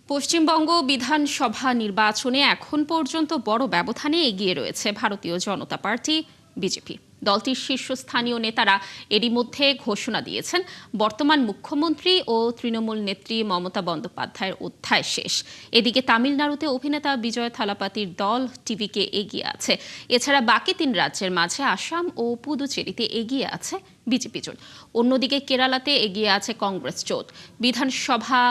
পশ্চিমবঙ্গ বিধানসভা নির্বাচনে এখন পর্যন্ত বড় ব্যবধানে এগিয়ে রয়েছে ভারতীয় জনতা পার্টি বিজেপি। দলটির শীর্ষস্থানীয় নেতারা এরই মধ্যে ঘোষণা দিয়েছেন বর্তমান মুখ্যমন্ত্রী ও তৃণমূল নেত্রী মমতা বন্দ্যোপাধ্যায়ের অধ্যায় শেষ। এদিকে তামিলনাড়ুতে অভিনেতা বিজয় থালাপাতির দল টিভিকে এগিয়ে আছে। এছাড়া বাকি ৩ রাজ্যের মাঝে আসাম ও পুদুচেরিতে এগিয়ে আছে বিজেপি জোট। অন্যদিকে কেরালাতে এগিয়ে আছে কংগ্রেস জোট। বিধানসভা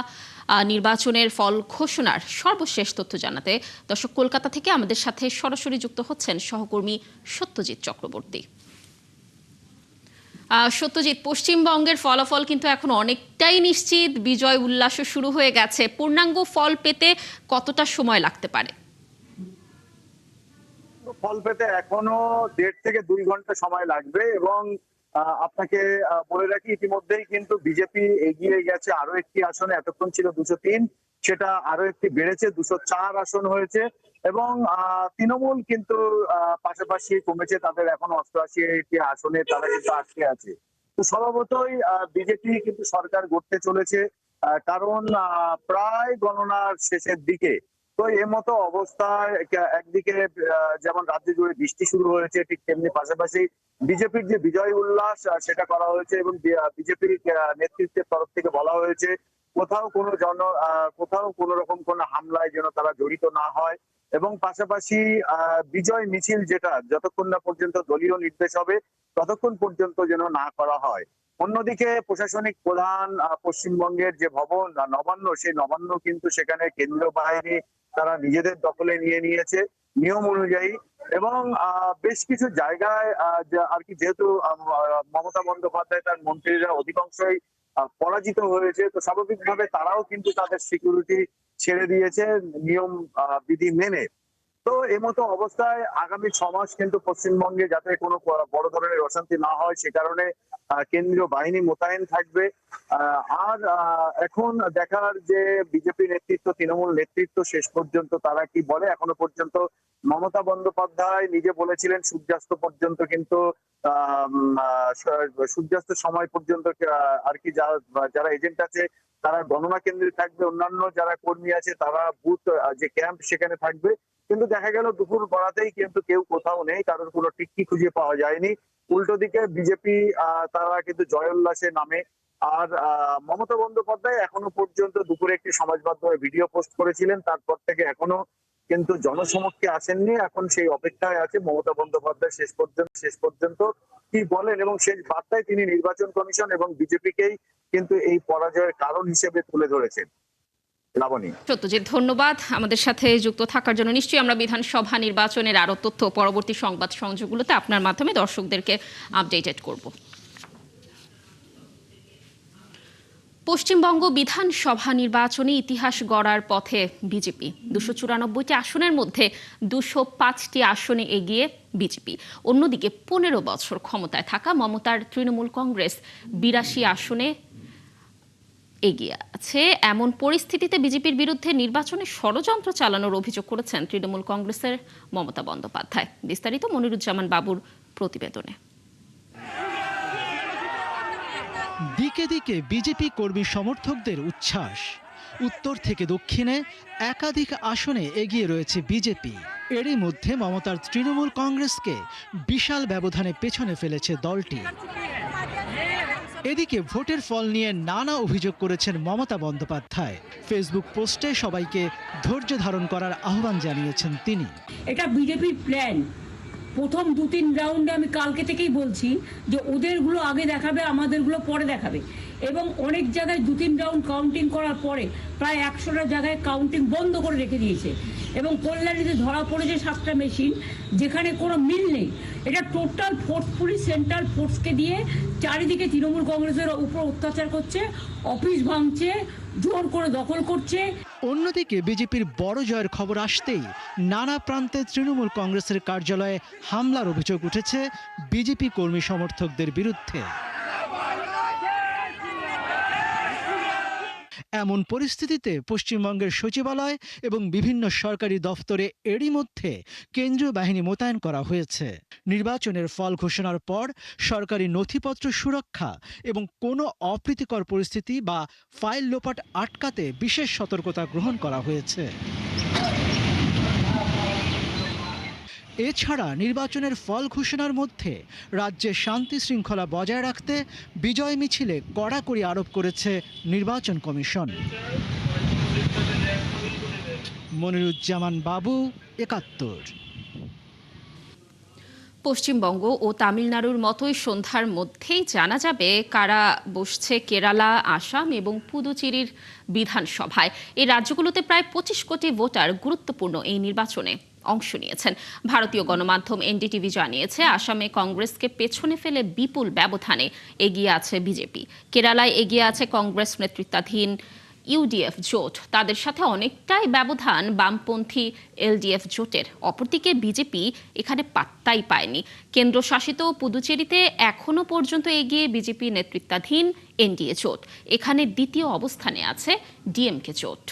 নির্বাচনের ফল ঘোষণার সর্বশেষ তথ্য জানাতে দর্শক কলকাতা থেকে আমাদের সাথে সরাসরি যুক্ত হচ্ছেন সহকর্মী সত্যজিৎ চক্রবর্তী। সত্যজিৎ, পশ্চিমবঙ্গের ফলাফল কিন্তু এখন অনেকটাই নিশ্চিত, বিজয় উল্লাসও শুরু হয়ে গেছে। পূর্ণাঙ্গ ফল পেতে কতটা সময় লাগতে পারে? ফল পেতে এখনো 1.5 থেকে 2 ঘন্টা সময় লাগবে এবং আপনাকে বলে রাখি ইতিমধ্যেই কিন্তু বিজেপি এগিয়ে গেছে আরো একটি আসনে। এতক্ষণ ছিল 203, সেটা আরো একটি বেড়েছে, 204 আসন হয়েছে এবং তৃণমূল কিন্তু পাশাপাশি কমেছে, তাদের এখন 88টি আসনে তারা কিন্তু আটকে আছে। তো স্বভাবতই বিজেপি কিন্তু সরকার গড়তে চলেছে, কারণ প্রায় গণনার শেষের দিকে। তো এর মতো অবস্থায় একদিকে যেমন রাজ্য জুড়ে বৃষ্টি শুরু হয়েছে, ঠিক তেমনি পাশাপাশি বিজেপির যে বিজয় উল্লাস সেটা করা হয়েছে এবং বিজেপির নেতৃত্বের তরফ থেকে বলা হয়েছে কোথাও কোথাও কোনো রকম কোনো হামলায় যেন তারা জড়িত না হয় এবং পাশাপাশি বিজয় মিছিল যেটা যতক্ষণ না পর্যন্ত দলীয় নির্দেশ হবে ততক্ষণ পর্যন্ত যেন না করা হয়। অন্যদিকে প্রশাসনিক প্রধান পশ্চিমবঙ্গের যে ভবন নবান্ন, সেই নবান্ন কিন্তু সেখানে কেন্দ্রীয় বাহিনী তারা নিজেদের দখলে নিয়ে নিয়েছে নিয়ম অনুযায়ী এবং বেশ কিছু জায়গায় আর কি, যেহেতু মমতা বন্দ্যোপাধ্যায় তার মন্ত্রীরা অধিকাংশই পরাজিত হয়েছে, তো স্বাভাবিকভাবে তারাও কিন্তু তাদের সিকিউরিটি ছেড়ে দিয়েছে নিয়ম বিধি মেনে। তো এই মতো অবস্থায় আগামী 6 মাস কিন্তু পশ্চিমবঙ্গে যাতে কোনো বড় ধরনের অশান্তি না হয় সে কারণে কেন্দ্রীয় বাহিনী মোতায়েন থাকবে। আর এখন দেখার যে বিজেপি নেতৃত্ব, তৃণমূল নেতৃত্ব শেষ পর্যন্ত তারা কি বলে। এখনো পর্যন্ত মমতা বন্দ্যোপাধ্যায় নিজে বলেছিলেন সূর্যাস্ত পর্যন্ত কিন্তু সূর্যাস্তের সময় পর্যন্ত আর কি যারা এজেন্ট আছে তারা গণনা কেন্দ্রে থাকবে, অন্যান্য যারা কর্মী আছে তারা বুথ যে ক্যাম্প সেখানে থাকবে। কিন্তু দেখা গেল দুপুর গড়াতেই কিন্তু কেউ কোথাও নেই, কারোর কোনো টিকটি খুঁজে পাওয়া যায়নি। উল্টো দিকে বিজেপি তারা কিন্তু জয় উল্লাসে নামে। আর মমতা বন্দ্যোপাধ্যায় এখনো পর্যন্ত দুপুরে একটি সমাজ মাধ্যমে ভিডিও পোস্ট করেছিলেন, তারপর থেকে এখনো কিন্তু জনসমক্ষে আসেননি। এখন সেই অপেক্ষায় আছে মমতা বন্দ্যোপাধ্যায় শেষ পর্যন্ত কি বলেন এবং শেষ বার্তায় তিনি নির্বাচন কমিশন এবং বিজেপিকেই কিন্তু এই পরাজয়ের কারণ হিসেবে তুলে ধরেছেন। লাবণী। সত্যজিৎ, ধন্যবাদ আমাদের সাথে যুক্ত থাকার জন্য। নিশ্চয়ই আমরা বিধানসভা নির্বাচনের আরো তথ্য পরবর্তী সংবাদ সংযোগগুলোতে আপনার মাধ্যমে দর্শকদেরকে আপডেটেড করব। পশ্চিমবঙ্গ বিধানসভা নির্বাচনে ইতিহাস গড়ার পথে বিজেপি। 294টি আসনের মধ্যে 205টি আসনে এগিয়ে বিজেপি। অন্যদিকে 15 বছর ক্ষমতায় থাকা মমতার তৃণমূল কংগ্রেস 82 আসনে এগিয়ে আছে। এমন পরিস্থিতিতে বিজেপির বিরুদ্ধে নির্বাচনে ষড়যন্ত্র চালানোর অভিযোগ করেছেন তৃণমূল কংগ্রেসের মমতা বন্দ্যোপাধ্যায়। বিস্তারিত মনিরুজ্জামান বাবুর প্রতিবেদনে। দিকে দিকে বিজেপি কর্মী সমর্থকদের উচ্ছ্বাস। উত্তর থেকে দক্ষিণে একাধিক আসনে এগিয়ে রয়েছে বিজেপি। এরই মধ্যে মমতার তৃণমূল কংগ্রেসকে বিশাল ব্যবধানে পেছনে ফেলেছে দলটি। এদিকে ভোটের ফল নিয়ে নানা অভিযোগ করেছেন মমতা বন্দ্যোপাধ্যায়। ফেসবুক পোস্টে সবাইকে ধৈর্য ধারণ করার আহ্বান জানিয়েছেন তিনি। এটা বিজেপির প্ল্যান। প্রথম 2-3 রাউন্ডে আমি কালকে থেকেই বলছি যে ওদেরগুলো আগে দেখাবে, আমাদেরগুলো পরে দেখাবে এবং অনেক জায়গায় 2-3 রাউন্ড কাউন্টিং করার পরে প্রায় 100টা জায়গায় কাউন্টিং বন্ধ করে রেখে দিয়েছে এবং কল্যাণীতে ধরা পড়েছে 7টা মেশিন যেখানে কোনো মিল নেই। এটা টোটাল ফোর্সফুলি সেন্ট্রাল ফোর্সকে দিয়ে চারিদিকে তৃণমূল কংগ্রেসের উপর অত্যাচার করছে, অফিস ভাঙছে, জোর করে দখল করছে। অন্যদিকে বিজেপির বড় জয়ের খবর আসতেই নানা প্রান্তে তৃণমূল কংগ্রেসের কার্যালয়ে হামলার অভিযোগ উঠেছে বিজেপি কর্মী সমর্থকদের বিরুদ্ধে। এমন পরিস্থিতিতে পশ্চিমবঙ্গের সচিবালয় এবং বিভিন্ন সরকারি দফতরে এরই মধ্যে কেন্দ্রীয় বাহিনী মোতায়েন করা হয়েছে। নির্বাচনের ফল ঘোষণার পর সরকারি নথিপত্র সুরক্ষা এবং কোনো অপ্রীতিকর পরিস্থিতি বা ফাইল লোপাট আটকাতে বিশেষ সতর্কতা গ্রহণ করা হয়েছে। এছাড়া নির্বাচনের ফল ঘোষণার মধ্যে রাজ্যে শান্তি শৃঙ্খলা বজায় রাখতে বিজয় মিছিলে কড়াকড়ি আরোপ করেছে নির্বাচন কমিশন। মনিরুজ্জামান বাবু, ৭১। পশ্চিমবঙ্গ ও তামিলনাড়ুর মতোই সন্ধ্যার মধ্যেই জানা যাবে কারা বসছে কেরালা, আসাম এবং পুদুচেরির বিধানসভায়। এই রাজ্যগুলোতে প্রায় ২৫ কোটি ভোটার গুরুত্বপূর্ণ এই নির্বাচনে অংশ নিয়েছেন। ভারতীয় গণমাধ্যম এনডিটিভি জানিয়েছে, আসামে কংগ্রেসকে পেছনে ফেলে বিপুল ব্যবধানে এগিয়ে আছে বিজেপি। কেরালায় এগিয়ে আছে কংগ্রেস নেতৃত্বাধীন ইউডিএফ জোট, তাদের সাথে অনেকটাই ব্যবধান বামপন্থী এলডিএফ জোটের। অপরদিকে বিজেপি এখানে পাত্তাই পায়নি। কেন্দ্রশাসিত পুদুচেরিতে এখনো পর্যন্ত এগিয়ে বিজেপি নেতৃত্বাধীন এনডিএ জোট। এখানে দ্বিতীয় অবস্থানে আছে ডিএমকে জোট।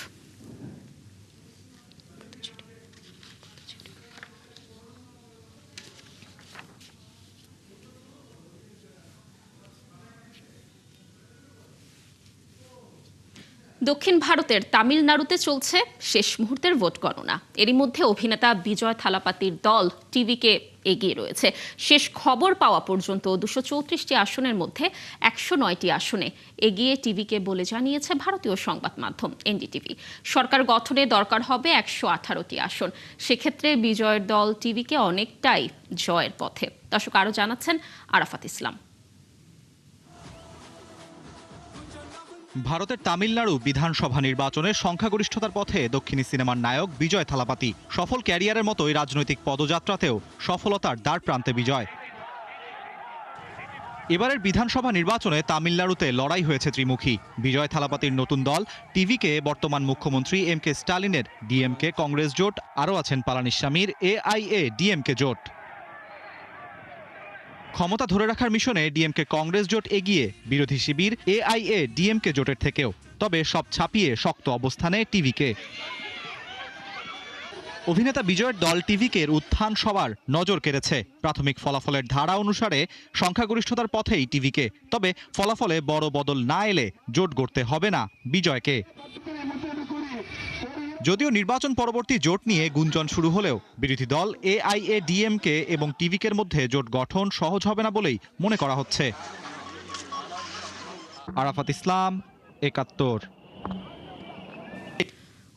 দক্ষিণ ভারতের তামিলনাড়ুতে চলছে শেষ মুহূর্তের ভোট গণনা। এরই মধ্যে অভিনেতা বিজয় থালাপাতির দল টিভিকে এগিয়ে রয়েছে। শেষ খবর পাওয়া পর্যন্ত ২৩৪টি আসনের মধ্যে ১০৯টি আসনে এগিয়ে টিভিকে বলে জানিয়েছে ভারতীয় সংবাদ মাধ্যম এনডিটিভি। সরকার গঠনে দরকার হবে ১১৮টি আসন। সেক্ষেত্রে বিজয়ের দল টিভিকে অনেকটাই জয়ের পথে। দর্শক, আরও জানাচ্ছেন আরাফাত ইসলাম। ভারতের তামিলনাড়ু বিধানসভা নির্বাচনে সংখ্যাগরিষ্ঠতার পথে দক্ষিণী সিনেমার নায়ক বিজয় থালাপাতি। সফল ক্যারিয়ারের মতোই রাজনৈতিক পদযাত্রাতেও সফলতার দ্বার প্রান্তে বিজয়। এবারের বিধানসভা নির্বাচনে তামিলনাড়ুতে লড়াই হয়েছে ত্রিমুখী। বিজয় থালাপাতির নতুন দল টিভিকে বর্তমান মুখ্যমন্ত্রী এম.কে. স্টালিনের ডিএমকে কংগ্রেস জোট, আরও আছেন পালানিস্বামীর এআইএ ডিএমকে জোট। ক্ষমতা ধরে রাখার মিশনে ডিএমকে কংগ্রেস জোট এগিয়ে বিরোধী শিবির এআইএ ডিএমকে জোটের থেকেও। তবে সব ছাপিয়ে শক্ত অবস্থানে টিভিকে। অভিনেতা বিজয়ের দল টিভিকের উত্থান সবার নজর কেড়েছে। প্রাথমিক ফলাফলের ধারা অনুসারে সংখ্যাগরিষ্ঠতার পথেই টিভিকে। তবে ফলাফলে বড় বদল না এলে জোট গড়তে হবে না বিজয়কে। যদিও নির্বাচন পরবর্তী জোট নিয়ে গুঞ্জন শুরু হলেও বিরোধী দল এআইএ ডিএমকে এবং টিভিকের মধ্যে জোট গঠন সহজ হবে না বলেই মনে করা হচ্ছে। আরাফাত ইসলাম, ৭১।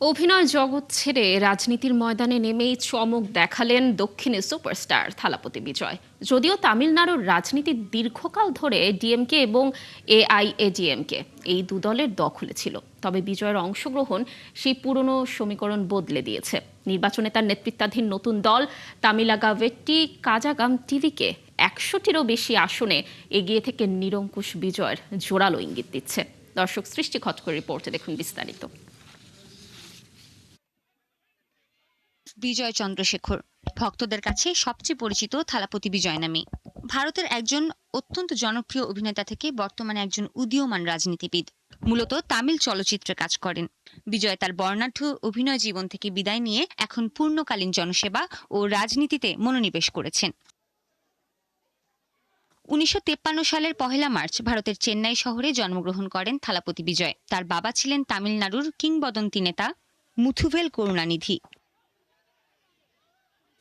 অভিনয় জগৎ ছেড়ে রাজনীতির ময়দানে নেমেই চমক দেখালেন দক্ষিণে সুপারস্টার থালাপতি বিজয়। যদিও তামিলনাড়ুর রাজনীতি দীর্ঘকাল ধরে ডিএমকে এবং এআইএডিএমকে এই দু দলের দখলে ছিল, তবে বিজয়ের অংশগ্রহণ সেই পুরনো সমীকরণ বদলে দিয়েছে। নির্বাচনে তার নেতৃত্বাধীন নতুন দল তামিলাগা ভেট্টি কাজাগাম টিভিকে ১০০টিরও বেশি আসনে এগিয়ে থেকে নিরঙ্কুশ বিজয়ের জোরালো ইঙ্গিত দিচ্ছে। দর্শক, সৃষ্টি খটকর রিপোর্টে দেখুন বিস্তারিত। বিজয় চন্দ্রশেখর ভক্তদের কাছে সবচেয়ে পরিচিত থালাপতি বিজয় নামে। ভারতের একজন অত্যন্ত জনপ্রিয় অভিনেতা থেকে বর্তমানে একজন উদীয়মান রাজনীতিবিদ। মূলত তামিল চলচ্চিত্রে কাজ করেন বিজয়। তার বর্ণাঢ্য অভিনয় জীবন থেকে বিদায় নিয়ে এখন পূর্ণকালীন জনসেবা ও রাজনীতিতে মনোনিবেশ করেছেন। ১৯৫৩ সালের ১ মার্চ ভারতের চেন্নাই শহরে জন্মগ্রহণ করেন থালাপতি বিজয়। তার বাবা ছিলেন তামিলনাড়ুর কিংবদন্তি নেতা মুথুভেল করুণানিধি।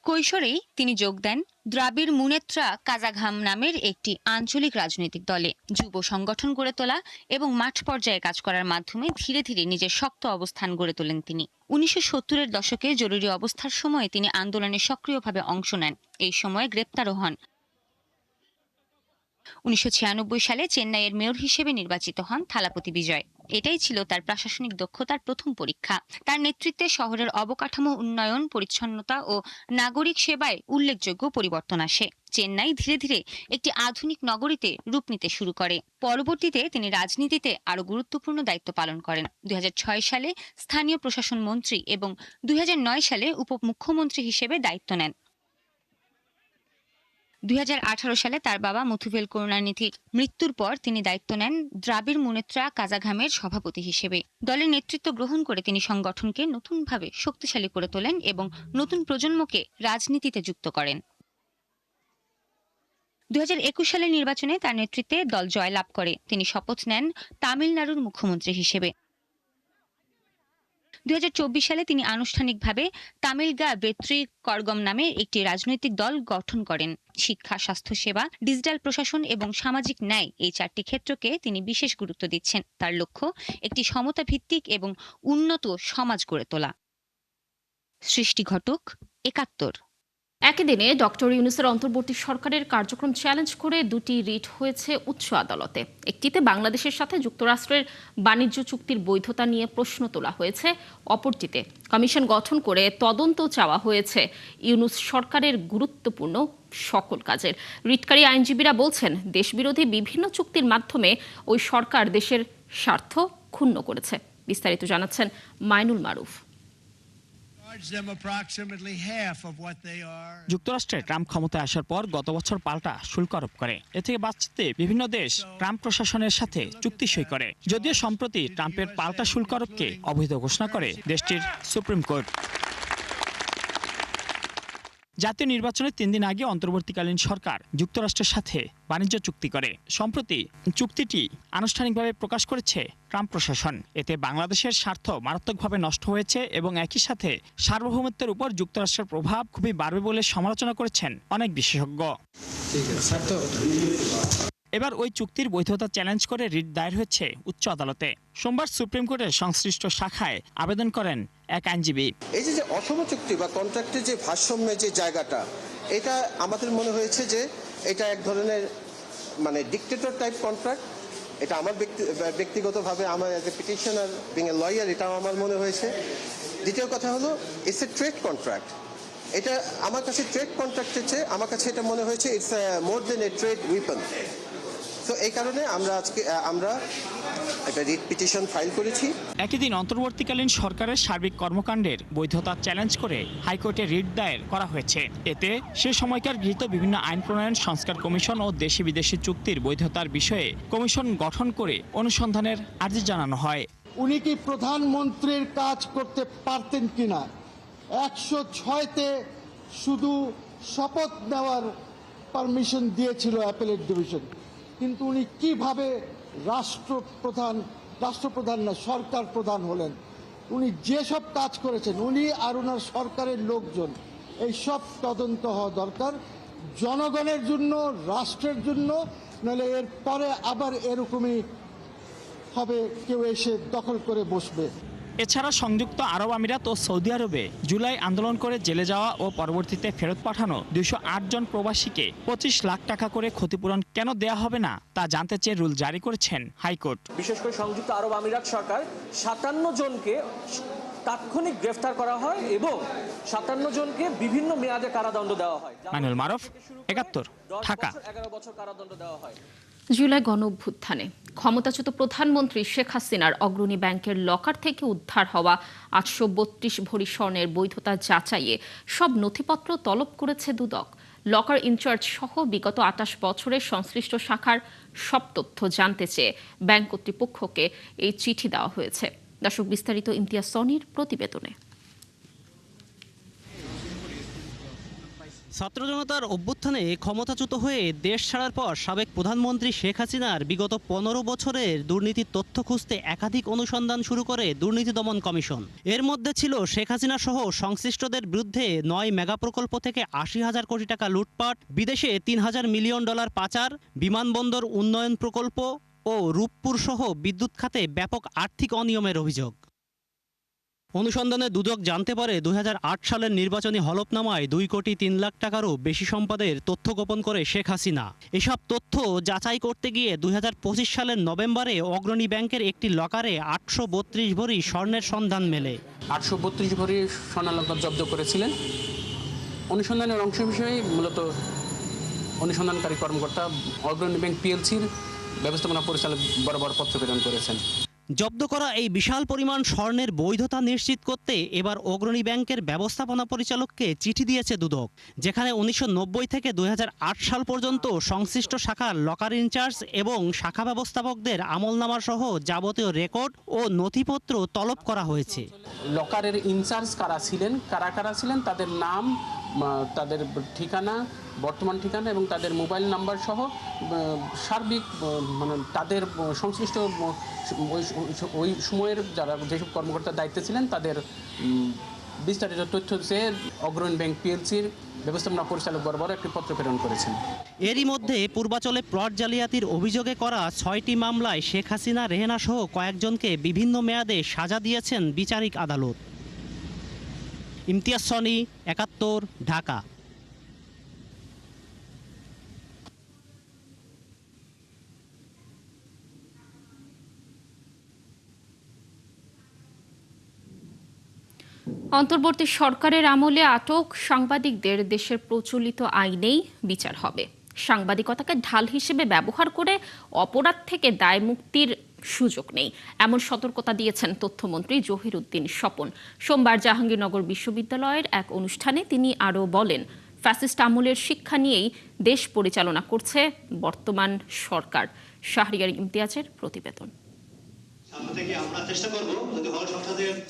কৈশোরেই তিনি যোগ দেন দ্রাবিড় মুনেত্রা কাজাঘাম নামের একটি আঞ্চলিক রাজনৈতিক দলে। যুব সংগঠন গড়ে তোলা এবং মাঠ পর্যায়ে কাজ করার মাধ্যমে ধীরে ধীরে নিজের শক্ত অবস্থান গড়ে তোলেন তিনি। ১৯৭০-এর দশকে জরুরি অবস্থার সময়ে তিনি আন্দোলনে সক্রিয়ভাবে অংশ নেন। এই সময়ে গ্রেপ্তারও হন। ১৯৯৬ সালে চেন্নাইয়ের মেয়র হিসেবে নির্বাচিত হন থালাপতি বিজয়। এটাই ছিল তার প্রশাসনিক দক্ষতার প্রথম পরীক্ষা। তার নেতৃত্বে শহরের অবকাঠামো উন্নয়ন, পরিচ্ছন্নতা ও নাগরিক সেবায় উল্লেখযোগ্য পরিবর্তন আসে। চেন্নাই ধীরে ধীরে একটি আধুনিক নগরীতে রূপ নিতে শুরু করে। পরবর্তীতে তিনি রাজনীতিতে আরও গুরুত্বপূর্ণ দায়িত্ব পালন করেন। ২০০৬ সালে স্থানীয় প্রশাসন মন্ত্রী এবং ২০০৯ সালে উপমুখ্যমন্ত্রী হিসেবে দায়িত্ব নেন। 2018 সালে তার বাবা মুথুভেল করুণানিধির মৃত্যুর পর তিনি দায়িত্ব নেন দ্রাবিড় মুনেত্রা কাজাঘামের সভাপতি হিসেবে। দলের নেতৃত্ব গ্রহণ করে তিনি সংগঠনকে নতুনভাবে শক্তিশালী করে তোলেন এবং নতুন প্রজন্মকে রাজনীতিতে যুক্ত করেন। 2021 সালের নির্বাচনে তার নেতৃত্বে দল জয়লাভ করে তিনি শপথ নেন তামিলনাড়ুর মুখ্যমন্ত্রী হিসেবে। 2024 সালে তিনি আনুষ্ঠানিকভাবে তামিলগা বেত্রী করগম নামে একটি রাজনৈতিক দল গঠন করেন। শিক্ষা, স্বাস্থ্যসেবা, ডিজিটাল প্রশাসন এবং সামাজিক ন্যায় এই 4টি ক্ষেত্রকে তিনি বিশেষ গুরুত্ব দিচ্ছেন। তার লক্ষ্য একটি সমতা ভিত্তিক এবং উন্নত সমাজ গড়ে তোলা। সৃষ্টি ঘটক, 71। একই দিনে ডক্টর ইউনূসের অন্তর্বর্তী সরকারের কার্যক্রম চ্যালেঞ্জ করে দুটি রিট হয়েছে উচ্চ আদালতে। একটিতে বাংলাদেশের সাথে যুক্তরাষ্ট্রের বাণিজ্য চুক্তির বৈধতা নিয়ে প্রশ্ন তোলা হয়েছে, অপরটিতে কমিশন গঠন করে তদন্ত চাওয়া হয়েছে ইউনূস সরকারের গুরুত্বপূর্ণ সকল কাজের। রিটকারী আইনজীবীরা বলছেন, দেশবিরোধী বিভিন্ন চুক্তির মাধ্যমে ওই সরকার দেশের স্বার্থ ক্ষুণ্ণ করেছে। বিস্তারিত জানাচ্ছেন মাইনুল মারুফ। যুক্তরাষ্ট্রে ট্রাম্প ক্ষমতায় আসার পর গত বছর পাল্টা শুল্ক আরোপ করে। এ থেকে বাঁচতে বিভিন্ন দেশ ট্রাম্প প্রশাসনের সাথে চুক্তি সই করে। যদিও সম্প্রতি ট্রাম্পের পাল্টা শুল্ক আরোপকে অবৈধ ঘোষণা করে দেশটির সুপ্রিম কোর্ট। জাতীয় নির্বাচনের 3 দিন আগে অন্তর্বর্তীকালীন সরকার যুক্তরাষ্ট্রের সাথে বাণিজ্য চুক্তি করে। সম্প্রতি চুক্তিটি আনুষ্ঠানিকভাবে প্রকাশ করেছে ট্রাম্প প্রশাসন। এতে বাংলাদেশের স্বার্থ মারাত্মকভাবে নষ্ট হয়েছে এবং একই সাথে সার্বভৌমত্বের উপর যুক্তরাষ্ট্রের প্রভাব খুবই বাড়বে বলে সমালোচনা করেছেন অনেক বিশেষজ্ঞ। এবার ওই চুক্তির বৈধতা চ্যালেঞ্জ করে রিট দায়ের হয়েছে উচ্চ আদালতে। সোমবার সুপ্রিম কোর্টের সংশ্লিষ্ট শাখায় আবেদন করেন এক আইনজীবী। এই যে অসম চুক্তি বা কন্ট্রাক্টের যে ভারসাম্যের যে জায়গাটা, এটা আমাদের মনে হয়েছে যে এটা এক ধরনের মানে ডিক্টেটর টাইপ কন্ট্রাক্ট। এটা আমার ব্যক্তিগতভাবে আমার as a petitioner being a lawyer এটাও আমার মনে হয়েছে। দ্বিতীয় কথা হলো ইটস এ ট্রেড কন্ট্রাক্ট। এটা আমার কাছে ট্রেড কন্ট্রাক্টের চেয়ে আমার কাছে এটা মনে হয়েছে it's more than a trade weapon. তো এই কারণে আমরা একটা রিট পিটিশন ফাইল করেছি। একই দিন অন্তর্বর্তীকালীন সরকারের সার্বিক কর্মকাণ্ডের বৈধতা চ্যালেঞ্জ করে হাইকোর্টে রিট দায়ের করা হয়েছে। এতে সে সময়কার গৃহীত বিভিন্ন আইন প্রণয়ন সংস্কার কমিশন ও দেশি বিদেশি চুক্তির বৈধতার বিষয়ে কমিশন গঠন করে অনুসন্ধানের আর্জি জানানো হয়। উনি কি প্রধানমন্ত্রীর কাজ করতে পারতেন কিনা? 106তে শুধু শপথ নেওয়ার পারমিশন দিয়েছিল অ্যাপেলেট ডিভিশন, কিন্তু উনি কিভাবে রাষ্ট্রপ্রধান না সরকার প্রধান হলেন? উনি যেসব কাজ করেছেন, উনি আর ওনার সরকারের লোকজন, এই সব তদন্ত হওয়া দরকার জনগণের জন্য, রাষ্ট্রের জন্য। নাহলে এর পরে আবার এরকমই হবে, কেউ এসে দখল করে বসবে। এছাড়া সংযুক্ত আরব আমিরাত ও সৌদি আরবে জুলাই আন্দোলন করে জেলে যাওয়া ও পরবর্তীতে ফেরত পাঠানো 208 জন প্রবাসীকে 25 লাখ টাকা করে ক্ষতিপূরণ কেন দেয়া হবে না তা জানতে চেয়ে রুল জারি করেছেন হাইকোর্ট। বিশেষ করে সংযুক্ত আরব আমিরাত সরকার 57 জনকে তাৎক্ষণিক গ্রেফতার করা হয় এবং 57 জনকে বিভিন্ন মেয়াদে কারাদণ্ড দেওয়া হয়। মাইনুল মারুফ, 71, ঢাকা। 11 বছর কারাদণ্ড দেওয়া হয়। জুলাই গণঅভ্যুত্থানে ক্ষমতাচ্যুত প্রধানমন্ত্রী শেখ হাসিনার অগ্রণী ব্যাংকের লকার থেকে উদ্ধার হওয়া 832 ভরি স্বর্ণের বৈধতা যাচাইয়ে সব নথিপত্র তলব করেছে দুদক। লকার ইনচার্জ সহ বিগত 28 বছরের সংশ্লিষ্ট শাখার সব তথ্য জানতে চেয়ে ব্যাংক কর্তৃপক্ষকে এই চিঠি দেওয়া হয়েছে। দর্শক, বিস্তারিত ইমতিয়াজ সনির প্রতিবেদনে। ছাত্র জনতার অভ্যুত্থানে ক্ষমতাচ্যুত হয়ে দেশ ছাড়ার পর সাবেক প্রধানমন্ত্রী শেখ হাসিনার বিগত 15 বছরের দুর্নীতির তথ্য খুঁজতে একাধিক অনুসন্ধান শুরু করে দুর্নীতি দমন কমিশন। এর মধ্যে ছিল শেখ হাসিনা সহ সংশ্লিষ্টদের বিরুদ্ধে 9 মেগা প্রকল্প থেকে 80,000 কোটি টাকা লুটপাট, বিদেশে 3,000 মিলিয়ন ডলার পাচার, বিমানবন্দর উন্নয়ন প্রকল্প ও রূপপুর সহ বিদ্যুৎ খাতে ব্যাপক আর্থিক অনিয়মের অভিযোগ। অনুসন্ধানে দুদক জানতে পারে 2008 সালের নির্বাচনী হলফনামায় 2 কোটি 3 লাখ টাকারও বেশি সম্পদের তথ্য গোপন করে শেখ হাসিনা। এসব তথ্য যাচাই করতে গিয়ে 2025 সালের নভেম্বরে অগ্রণী ব্যাংকের একটি লকারে 832 ভরি স্বর্ণের সন্ধান মেলে। 832 ভরি স্বর্ণালঙ্কার জব্দ করেছিলেন। অনুসন্ধানের অংশ হিসেবে মূলত অনুসন্ধানকারী কর্মকর্তা অগ্রণী ব্যাংক পিএলসির ব্যবস্থাপনা পরিচালক বরাবর পত্র প্রেরণ করেছেন। জব্দ করা এই বিশাল পরিমাণ স্বর্ণের বৈধতা নিশ্চিত করতে এবার অগ্রণী ব্যাংকের ব্যবস্থাপনা পরিচালককে চিঠি দিয়েছে দুদক, যেখানে 1990 থেকে 2008 সাল পর্যন্ত সংশ্লিষ্ট শাখার লকার ইনচার্জ এবং শাখা ব্যবস্থাপকদের আমলনামা সহ যাবতীয় রেকর্ড ও নথিপত্র তলব করা হয়েছে। লকারের ইনচার্জ কারা ছিলেন তাদের নাম, তাদের ঠিকানা, বর্তমান ঠিকানা এবং তাদের মোবাইল নাম্বার সহ সার্বিক মানে তাদের সংশ্লিষ্ট ওই সময়ের যারা যেসব কর্মকর্তার দায়িত্বে ছিলেন তাদের বিস্তারিত তথ্য চেয়ে অগ্রণী ব্যাংক পিএলসির ব্যবস্থাপনা পরিচালক বরাবর একটি পত্র প্রেরণ করেছেন। এরই মধ্যে পূর্বাচলে প্লট জালিয়াতির অভিযোগে করা 6টি মামলায় শেখ হাসিনা, রেহেনা সহ কয়েকজনকে বিভিন্ন মেয়াদে সাজা দিয়েছেন বিচারিক আদালত। ইমতিয়াজ সনি, ৭১, ঢাকা। অন্তর্বর্তী সরকারের আমলে আটক সাংবাদিকদের দেশের প্রচলিত আইনেই বিচার হবে। সাংবাদিকতাকে ঢাল হিসেবে ব্যবহার করে অপরাধ থেকে দায় মুক্তির সুযোগ নেই, এমন সতর্কতা দিয়েছেন তথ্যমন্ত্রী জহিরুদ্দিন স্বপন। সোমবার জাহাঙ্গীরনগর বিশ্ববিদ্যালয়ের এক অনুষ্ঠানে তিনি আরও বলেন, ফ্যাসিস্ট আমলের শিক্ষা নিয়েই দেশ পরিচালনা করছে বর্তমান সরকার। শাহরিয়ার ইমতিয়াজের প্রতিবেদন।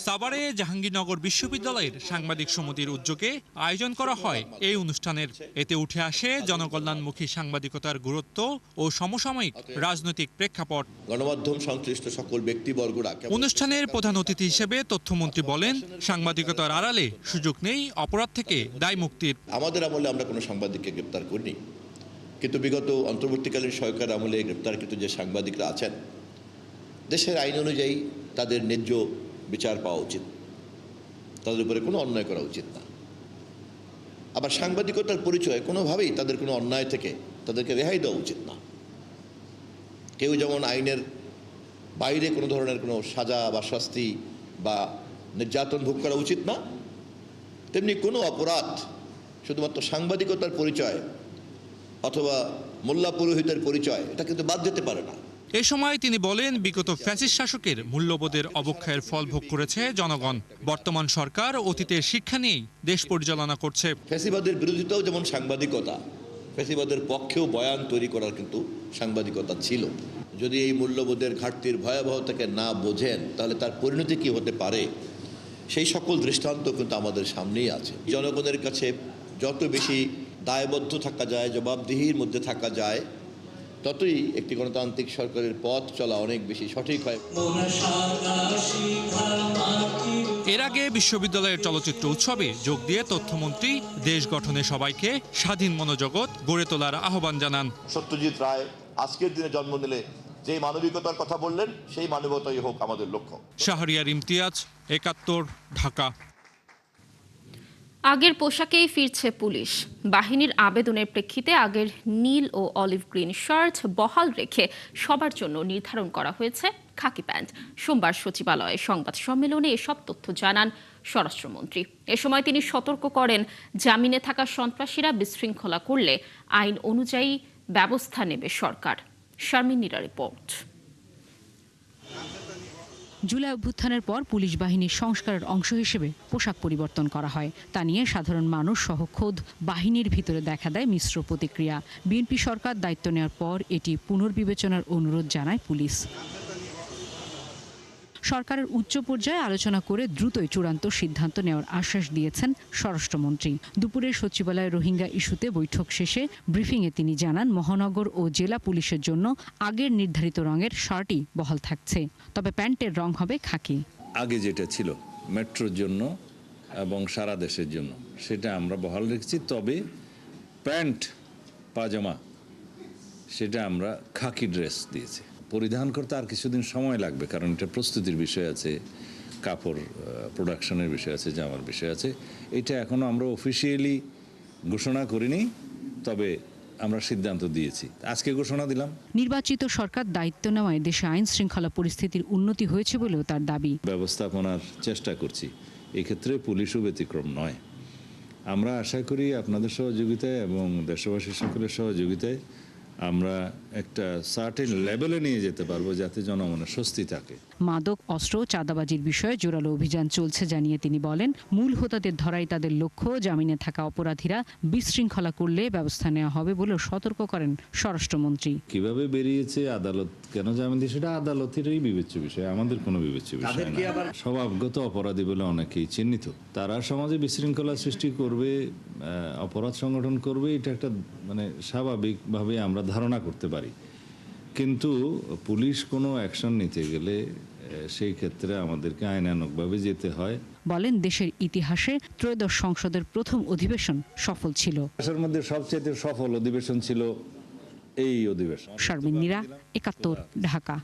সাভারে জাহাঙ্গীরনগর বিশ্ববিদ্যালয়ের সাংবাদিক সমিতির উদ্যোগে আয়োজন করা হয় এই অনুষ্ঠানের। এতে উঠে আসে জনকল্যাণমুখী সাংবাদিকতার গুরুত্ব ও সমসাময়িক রাজনৈতিক প্রেক্ষাপট। গণমাধ্যম সংশ্লিষ্ট সকল ব্যক্তিবর্গরা অনুষ্ঠানের প্রধান অতিথি হিসেবে তথ্যমন্ত্রী বলেন, সাংবাদিকতার আড়ালে সুযোগ নেই অপরাধ থেকে দায় মুক্তির। আমাদের আমলে আমরা কোনো সাংবাদিককে গ্রেপ্তার করিনি, কিন্তু বিগত অন্তর্বর্তীকালীন সরকার আমলে গ্রেপ্তারকৃত যে সাংবাদিকরা আছেন, দেশের আইন অনুযায়ী তাদের ন্যায্য বিচার পাওয়া উচিত, তাদের উপরে কোনো অন্যায় করা উচিত না। আবার সাংবাদিকতার পরিচয় কোনোভাবেই তাদের কোনো অন্যায় থেকে তাদেরকে রেহাই দেওয়া উচিত না। কেউ যেমন আইনের বাইরে কোনো ধরনের কোনো সাজা বা শাস্তি বা নির্যাতন ভোগ করা উচিত না, তেমনি কোনো অপরাধ শুধুমাত্র সাংবাদিকতার পরিচয় অথবা মোল্লা পুরোহিতের পরিচয় এটা কিন্তু বাদ যেতে পারে না। এ সময় তিনি বলেন, বিগত ফ্যাসিস্ট শাসকের মূল্যবোধের অবক্ষয়ের ফল ভোগ করেছে জনগণ। বর্তমান সরকার অতীতের শিক্ষা নিয়েই দেশ পরিচালনা করছে। ফ্যাসিবাদের বিরোধিতাও যেমন সাংবাদিকতা, ফ্যাসিবাদের পক্ষেও বয়ান তৈরি করার কিন্তু সাংবাদিকতা ছিল। যদি এই মূল্যবোধের ঘাটতির ভয়াবহতাকে না বোঝেন, তাহলে তার পরিণতি কি হতে পারে সেই সকল দৃষ্টান্ত কিন্তু আমাদের সামনেই আছে। জনগণের কাছে যত বেশি দায়বদ্ধ থাকা যায়, জবাবদিহির মধ্যে থাকা যায়, ততই একটি গণতান্ত্রিক সরকারের পথ চলা অনেক বেশি সঠিক হয়। এর আগে বিশ্ববিদ্যালয়ের চলচ্চিত্র উৎসবে যোগ দিয়ে তথ্যমন্ত্রী দেশ গঠনে সবাইকে স্বাধীন মনোজগৎ গড়ে তোলার আহ্বান জানান। সত্যজিৎ রায় আজকের দিনে জন্ম নিলে যে মানবিকতার কথা বললেন, সেই মানবতাই হোক আমাদের লক্ষ্য। শাহরিয়ার ইমতিয়াজ, ৭১, ঢাকা। আগের পোশাকেই ফিরছে পুলিশ। বাহিনীর আবেদনের প্রেক্ষিতে আগের নীল ও অলিভ গ্রিন শার্ট বহাল রেখে সবার জন্য নির্ধারণ করা হয়েছে খাকি প্যান্ট। সোমবার সচিবালয়ে সংবাদ সম্মেলনে এসব তথ্য জানান স্বরাষ্ট্রমন্ত্রী। এ সময় তিনি সতর্ক করেন, জামিনে থাকা সন্ত্রাসীরা বিশৃঙ্খলা করলে আইন অনুযায়ী ব্যবস্থা নেবে সরকার। শারমিন নীরা রিপোর্ট। জুলাই অভ্যুত্থানের পর পুলিশ বাহিনীর সংস্কারের অংশ হিসেবে পোশাক পরিবর্তন করা হয়। তা নিয়ে সাধারণ মানুষ সহ খোদ বাহিনীর ভিতরে দেখা দেয় মিশ্র প্রতিক্রিয়া। বিএনপি সরকার দায়িত্ব নেওয়ার পর এটি পুনর্বিবেচনার অনুরোধ জানায় পুলিশ। সরকারের উচ্চ পর্যায়ে আলোচনা করে দ্রুতই চূড়ান্ত সিদ্ধান্ত নেওয়ার আশ্বাস দিয়েছেন স্বরাষ্ট্রমন্ত্রী। দুপুরে সচিবালয়ে রোহিঙ্গা ইস্যুতে বৈঠক শেষে ব্রিফিংয়ে তিনি জানান, মহানগর ও জেলা পুলিশের জন্য আগের নির্ধারিত রঙের শার্টই বহাল থাকছে, তবে প্যান্টের রং হবে খাকি। আগে যেটা ছিল মেট্রোর জন্য এবং সারা দেশের জন্য, সেটা আমরা বহাল রেখেছি। তবে প্যান্ট পাজামা সেটা আমরা খাকি ড্রেস দিয়েছি। পরিধান করতে আর কিছুদিন সময় লাগবে, কারণ এটা প্রস্তুতির বিষয় আছে, কাপড় প্রোডাকশনের বিষয় আছে, জামার বিষয় আছে। এটা এখনও আমরা অফিসিয়ালি ঘোষণা করিনি, তবে আমরা সিদ্ধান্ত দিয়েছি, আজকে ঘোষণা দিলাম। নির্বাচিত সরকার দায়িত্ব নেওয়ায় দেশে আইন শৃঙ্খলা পরিস্থিতির উন্নতি হয়েছে বলেও তার দাবি। ব্যবস্থাপনার চেষ্টা করছি, এক্ষেত্রে পুলিশও ব্যতিক্রম নয়। আমরা আশা করি আপনাদের সহযোগিতায় এবং দেশবাসীর সকলের সহযোগিতায় আমরা একটা সার্টেন লেভেলে নিয়ে যেতে পারবো যাতে জনমনে স্বস্তি থাকে। মাদক, অস্ত্র, চাঁদাবাজির বিষয়ে জোরালো অভিযান চলছে জানিয়ে তিনি বলেন, মূল হোতাদের ধরাই তাদের লক্ষ্য। জামিনে থাকা অপরাধীরা বিশৃঙ্খলা করলে ব্যবস্থা নেওয়া হবে বলেও সতর্ক করেন স্বরাষ্ট্রমন্ত্রী। কিভাবে বেরিয়েছে, আদালত কেন জামিন দিয়ে, সেটা আদালতেরই বিবেচ্য বিষয়, আমাদের কোনো বিবেচ্য বিষয় না। স্বভাবগত অপরাধী বলে অনেকেই চিহ্নিত, তারা সমাজে বিশৃঙ্খলা সৃষ্টি করবে, অপরাধ সংগঠন করবে, এটা একটা মানে স্বাভাবিকভাবে আমরা ধারণা করতে পারি। কিন্তু পুলিশ কোনো অ্যাকশন নিতে গেলে সেই ক্ষেত্রে আমাদেরকে আইনানুগভাবে যেতে হয়। বলেন, দেশের ইতিহাসে ত্রয়োদশ সংসদের প্রথম অধিবেশন সফল ছিল। দেশের মধ্যে সবচেয়ে সফল অধিবেশন ছিল এই অধিবেশন। শারমিন মীরা, ৭১, ঢাকা।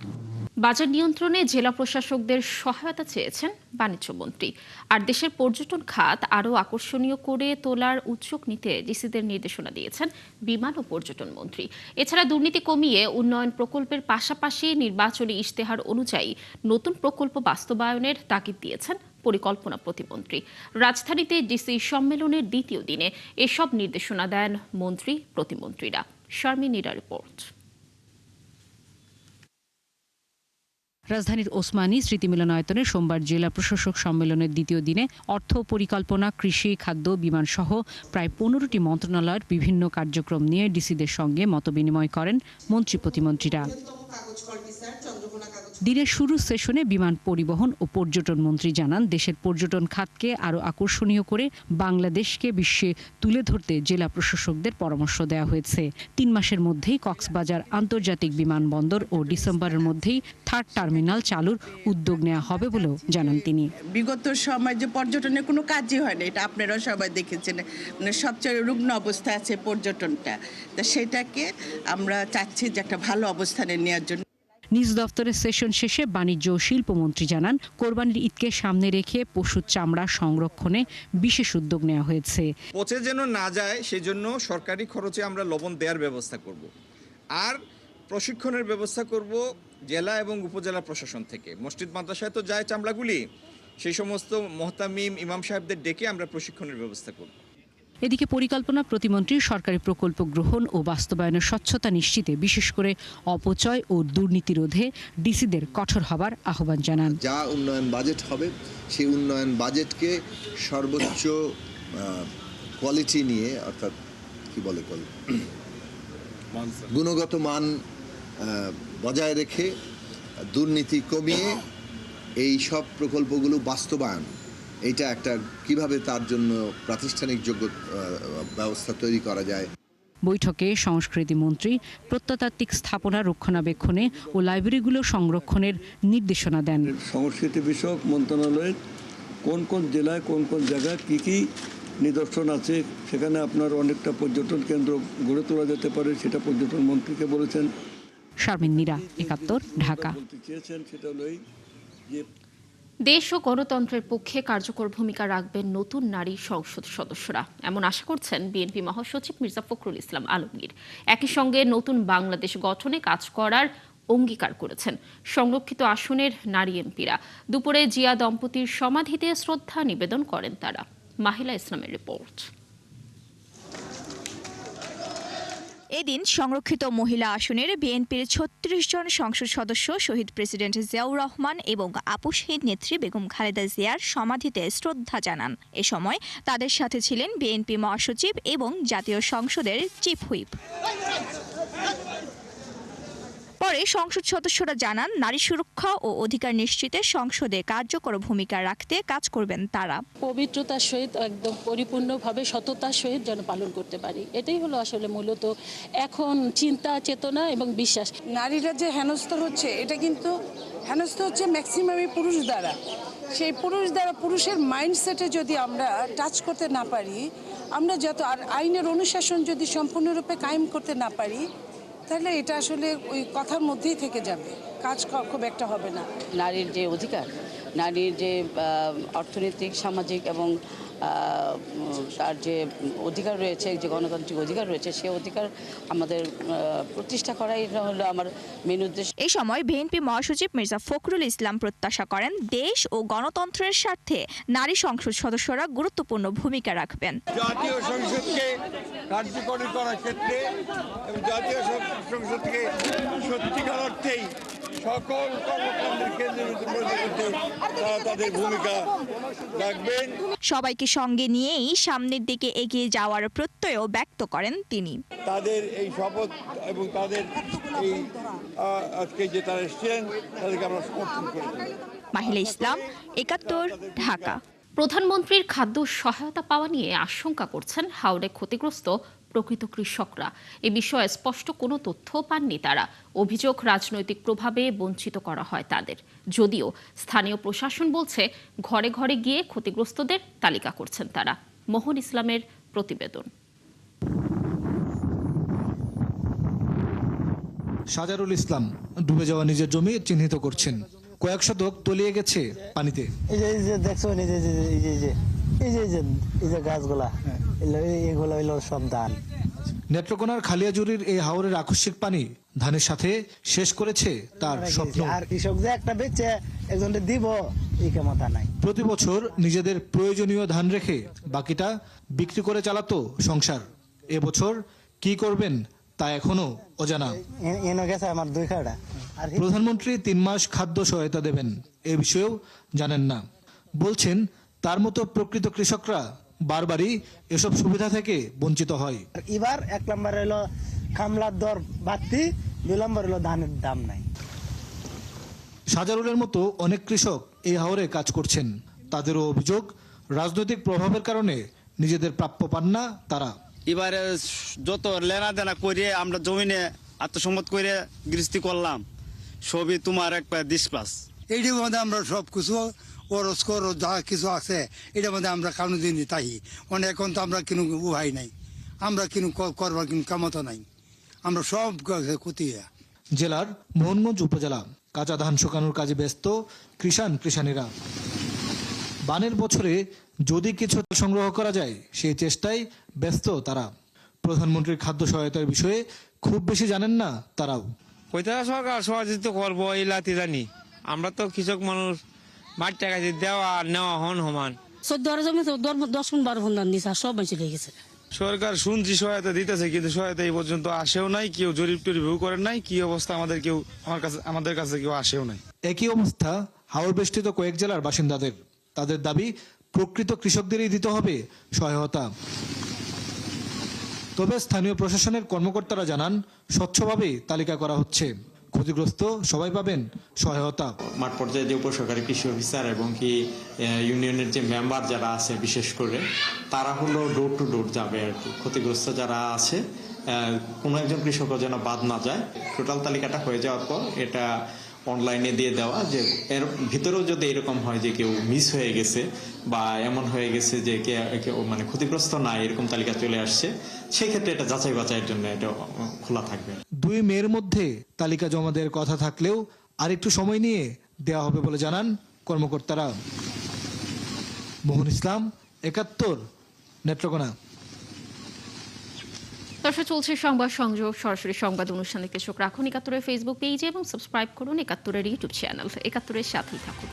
বাজার নিয়ন্ত্রণে জেলা প্রশাসকদের সহায়তা চেয়েছেন বাণিজ্যমন্ত্রী। আর দেশের পর্যটন খাত আরও আকর্ষণীয় করে তোলার উদ্যোগ নিতে ডিসিদের নির্দেশনা দিয়েছেন বিমান ও পর্যটন মন্ত্রী। এছাড়া দুর্নীতি কমিয়ে উন্নয়ন প্রকল্পের পাশাপাশি নির্বাচনী ইশতেহার অনুযায়ী নতুন প্রকল্প বাস্তবায়নের তাগিদ দিয়েছেন পরিকল্পনা প্রতিমন্ত্রী। রাজধানীতে ডিসি সম্মেলনের দ্বিতীয় দিনে এসব নির্দেশনা দেন মন্ত্রী প্রতিমন্ত্রীরা। শারমিন মীরা রিপোর্ট। রাজধানীর ওসমানী স্মৃতি মিলনায়তনে সোমবার জেলা প্রশাসক সম্মেলনের দ্বিতীয় দিনে অর্থ, পরিকল্পনা, কৃষি, খাদ্য, বিমান সহ প্রায় 15টি মন্ত্রণালয়ের বিভিন্ন কার্যক্রম নিয়ে ডিসিদের সঙ্গে মতবিনিময় করেন মন্ত্রী প্রতিমন্ত্রীরা। দিনের শুরু সেশনে বিমান পরিবহন ও পর্যটন মন্ত্রী জানান, দেশের পর্যটন খাতকে আরও আকর্ষণীয় করে বাংলাদেশকে বিশ্বে তুলে ধরতে জেলা প্রশাসকদের পরামর্শ দেওয়া হয়েছে। 3 মাসের মধ্যেই কক্সবাজার আন্তর্জাতিক বিমানবন্দর ও ডিসেম্বরের মধ্যেই 3rd টার্মিনাল চালুর উদ্যোগ নেওয়া হবে বলেও জানান তিনি। বিগত সময় যে পর্যটনের কোনো কাজই হয় না, এটা আপনারাও সবাই দেখেছেন, মানে সবচেয়ে রুগ্ন অবস্থা আছে পর্যটনটা। তা সেটাকে আমরা চাচ্ছি যে একটা ভালো অবস্থানে নেওয়ার জন্য। নিজ দপ্তরের সেশন শেষে বাণিজ্য ও শিল্পমন্ত্রী জানান, কোরবানির ঈদকে সামনে রেখে পশুর চামড়া সংরক্ষণে বিশেষ উদ্যোগ নেওয়া হয়েছে। পচে যেন না যায় সেজন্য সরকারি খরচে আমরা লবণ দেওয়ার ব্যবস্থা করব। আর প্রশিক্ষণের ব্যবস্থা করব জেলা এবং উপজেলা প্রশাসন থেকে। মসজিদ মাদ্রাসায় তো যায় চামড়াগুলি, সেই সমস্ত মুহতামিম ইমাম সাহেবদের ডেকে আমরা প্রশিক্ষণের ব্যবস্থা করব। এদিকে পরিকল্পনা প্রতিমন্ত্রী সরকারি প্রকল্প গ্রহণ ও বাস্তবায়নের স্বচ্ছতা নিশ্চিতে, বিশেষ করে অপচয় ও দুর্নীতি রোধে ডিসিদের কঠোর হবার আহ্বান জানান। যা উন্নয়ন বাজেট হবে সেই উন্নয়ন বাজেটকে সর্বোচ্চ কোয়ালিটি নিয়ে, অর্থাৎ কি বলে গুণগত মান বজায় রেখে দুর্নীতি কমিয়ে এই সব প্রকল্পগুলো বাস্তবায়ন, এইটা একটা কিভাবে তার জন্য প্রাতিষ্ঠানিক যোগ্য ব্যবস্থা তৈরি করা যায়। বৈঠকে সংস্কৃতি মন্ত্রী প্রত্নতাত্ত্বিক স্থাপনা রক্ষণাবেক্ষণে ও লাইব্রেরিগুলো সংরক্ষণের নির্দেশনা দেন। সংস্কৃতি বিষয়ক মন্ত্রণালয়ের কোন কোন জেলায় কোন কোন জায়গায় কী কী নিদর্শন আছে, সেখানে আপনার অনেকটা পর্যটন কেন্দ্র গড়ে তোলা যেতে পারে, সেটা পর্যটন মন্ত্রীকে বলেছেন। শারমিন মীরা, ৭১, ঢাকা। দেশ ও গণতন্ত্রের পক্ষে কার্যকর ভূমিকা রাখবেন নতুন নারী সংসদ সদস্যরা, এমন আশা করছেন বিএনপি মহাসচিব মির্জা ফখরুল ইসলাম আলমগীর। একই সঙ্গে নতুন বাংলাদেশ গঠনে কাজ করার অঙ্গীকার করেছেন সংরক্ষিত আসনের নারী এমপিরা। দুপুরে জিয়া দম্পতির সমাধিতে শ্রদ্ধা নিবেদন করেন তারা। মাহিলা ইসলামের রিপোর্ট। এদিন সংরক্ষিত মহিলা আসনের বিএনপির ৩৬ জন সংসদ সদস্য শহীদ প্রেসিডেন্ট জিয়াউর রহমান এবং আপসহীন নেত্রী বেগম খালেদা জিয়ার সমাধিতে শ্রদ্ধা জানান। এ সময় তাদের সাথে ছিলেন বিএনপি মহাসচিব এবং জাতীয় সংসদের চিফ হুইপ। পরে সংসদ সদস্যরা জানান, নারী সুরক্ষা ও অধিকার নিশ্চিতে সংসদে কার্যকর ভূমিকা রাখতে কাজ করবেন তারা। পবিত্রতার সহিত একদম পরিপূর্ণভাবে সততার সহিত যেন পালন করতে পারি, এটাই হলো আসলে মূলত এখন চিন্তা, চেতনা এবং বিশ্বাস। নারীরা যে হেনস্থ হচ্ছে, এটা কিন্তু হেনস্থ হচ্ছে ম্যাক্সিমামই পুরুষ দ্বারা। সেই পুরুষ দ্বারা পুরুষের মাইন্ডসেটে যদি আমরা টাচ করতে না পারি, আমরা যত আর আইনের অনুশাসন যদি সম্পূর্ণরূপে কায়েম করতে না পারি, তাহলে এটা আসলে ওই কথার মধ্যেই থেকে যাবে, কাজ খুব একটা হবে না। নারীর যে অধিকার, নারীর যে অর্থনৈতিক, সামাজিক এবং তার যে অধিকার রয়েছে, যে গণতান্ত্রিক অধিকার রয়েছে, সে অধিকার আমাদের প্রতিষ্ঠা করাই হলো আমার মেন উদ্দেশ্য। এই সময় বিএনপি মহাসচিব মির্জা ফখরুল ইসলাম প্রত্যাশা করেন, দেশ ও গণতন্ত্রের স্বার্থে নারী সংসদ সদস্যরা গুরুত্বপূর্ণ ভূমিকা রাখবেন। জাতীয় সংসদকে কার্যকরী করার ক্ষেত্রে এবং জাতীয় সংসদ থেকে সত্যিকার অর্থেই সকল কর্মকাণ্ডের কেন্দ্রবিন্দু করতে তারা তাদের ভূমিকা রাখবেন। সবাইকে সঙ্গে নিয়েই সামনের দিকে এগিয়ে যাওয়ার প্রত্যয়ও ব্যক্ত করেন তিনি। তাদের এই শপথ এবং তাদের এই আজকে যে তারা এসেছিলেন তাদেরকে আমরা সমর্থন করি। মাহিলা ইসলাম, ৭১, ঢাকা। প্রধানমন্ত্রীর খাদ্য সহায়তা পাওয়া নিয়ে আশঙ্কা করছেন হাওড়ে ক্ষতিগ্রস্ত প্রকৃত কৃষকরা। এ বিষয়ে স্পষ্ট কোনো তথ্য পাননি তারা। অভিযোগ, রাজনৈতিক প্রভাবে বঞ্চিত করা হয় তাদের। যদিও স্থানীয় প্রশাসন বলছে ঘরে ঘরে গিয়ে ক্ষতিগ্রস্তদের তালিকা করছেন তারা। মোহন ইসলামের প্রতিবেদন। সাজারুল ইসলাম ডুবে যাওয়া নিজের জমি চিহ্নিত করছেন। কয়েক শতক তলিয়ে গেছে পানিতে। এই যে দেখছো, এই যে গাছগুলা, এগুলো হইলো সব ধান। নেত্রকোনার খালিয়াজুরির এই হাওরের আকস্মিক পানি ধানের সাথে শেষ করেছে তার স্বপ্ন। আর কৃষক যে একটা বেচে একজনকে দিব এই ক্ষমতা নাই। প্রতি বছর নিজেদের প্রয়োজনীয় ধান রেখে বাকিটা বিক্রি করে চালাতো সংসার। এবছর কি করবেন তা এখনো অজানা। এনে গেছে আমার 2 কাটা। প্রধানমন্ত্রী 3 মাস খাদ্য সহায়তা দেবেন, এ বিষয়েও জানেন না। বলছেন তার মতো প্রকৃত কৃষকরা বারবারই এসব সুবিধা থেকে বঞ্চিত হয়। এবার 1 নম্বর হলো খামলার দর বাড়তি, 2 নম্বর হলো ধানের দাম নাই। সাজারুলের মতো অনেক কৃষক এই হাওরে কাজ করছেন। তাদেরও অভিযোগ, রাজনৈতিক প্রভাবের কারণে নিজেদের প্রাপ্য পান না তারা। এবারে যত লেনা দেনা করে আমরা জমিনে আত্মসম্মত করে গৃহস্থী করলাম, সবই তোমার একটা ডিসপাস। এইটার মধ্যে আমরা সব কিছু খরচ খরচ যা কিছু আছে এটার মধ্যে আমরা কারণ দিন তাই মানে এখন তো আমরা কিনু উহাই নাই, আমরা কিনু করবার কিনু কামতা নাই, আমরা সব ক্ষতি। জেলার মোহনগঞ্জ উপজেলা কাঁচা ধান শুকানোর কাজে ব্যস্ত কৃষাণীরা। বানের বছরে যদি কিছু সংগ্রহ করা যায় সেই চেষ্টায় ব্যস্ত তারা। প্রধানমন্ত্রীর খাদ্য সহায়তার বিষয়ে খুব বেশি জানেন না তারাও। কোথায় সরকার সহযোগিতা করবো এই লাতি জানি, আমরা তো কৃষক মানুষ, মাঠ টাকা দেওয়া আর নেওয়া হন সমান। 14 জমি 10-12 ফোন দিচ্ছে, সব বেঁচে লেগে গেছে। সরকার শুনছি সহায়তা দিতেছে, কিন্তু সহায়তা এই পর্যন্ত আসেও নাই, কেউ জরিপ টরিপও করেন নাই। কি অবস্থা আমাদের কাছে কেউ আসেও নাই। একই অবস্থা হাওর বেষ্টিত কয়েক জেলার বাসিন্দাদের। তাদের দাবি প্রকৃত কৃষকদেরই দিতে হবে সহায়তা। তবে স্থানীয় প্রশাসনের কর্মকর্তারা জানান স্বচ্ছভাবে তালিকা করা হচ্ছে, ক্ষতিগ্রস্ত সবাই পাবেন সহায়তা। মাঠ পর্যায়ে যে উপসহকারী কৃষি অফিসার এবং কি ইউনিয়নের যে মেম্বার যারা আছে বিশেষ করে তারা হলো ডোর টু ডোর যাবে আর কি। ক্ষতিগ্রস্ত যারা আছে কোনো একজন কৃষকও যেন বাদ না যায়। টোটাল তালিকাটা হয়ে যাওয়ার পর এটা অনলাইনে দিয়ে দেওয়া, যে এর ভিতরেও যদি এরকম হয় যে কেউ মিস হয়ে গেছে বা এমন হয়ে গেছে যে কেউ মানে ক্ষতিগ্রস্ত না এরকম তালিকা চলে আসছে, সেই ক্ষেত্রে এটা যাচাই বাছাইয়ের জন্য এটা খোলা থাকবে। 2 মের মধ্যে তালিকা জমা দেওয়ার কথা থাকলেও আরেকটু সময় নিয়ে দেওয়া হবে বলে জানান কর্মকর্তারা। মোহন ইসলাম, ৭১, নেত্রকোনা। দর্শক, চলছে সংবাদ সংযোগ, সরাসরি সংবাদ অনুষ্ঠান দেখতে চোখ রাখুন ৭১-এর ফেসবুক পেজে এবং সাবস্ক্রাইব করুন ৭১-এর ইউটিউব চ্যানেল। ৭১-এর সাথেই থাকুন।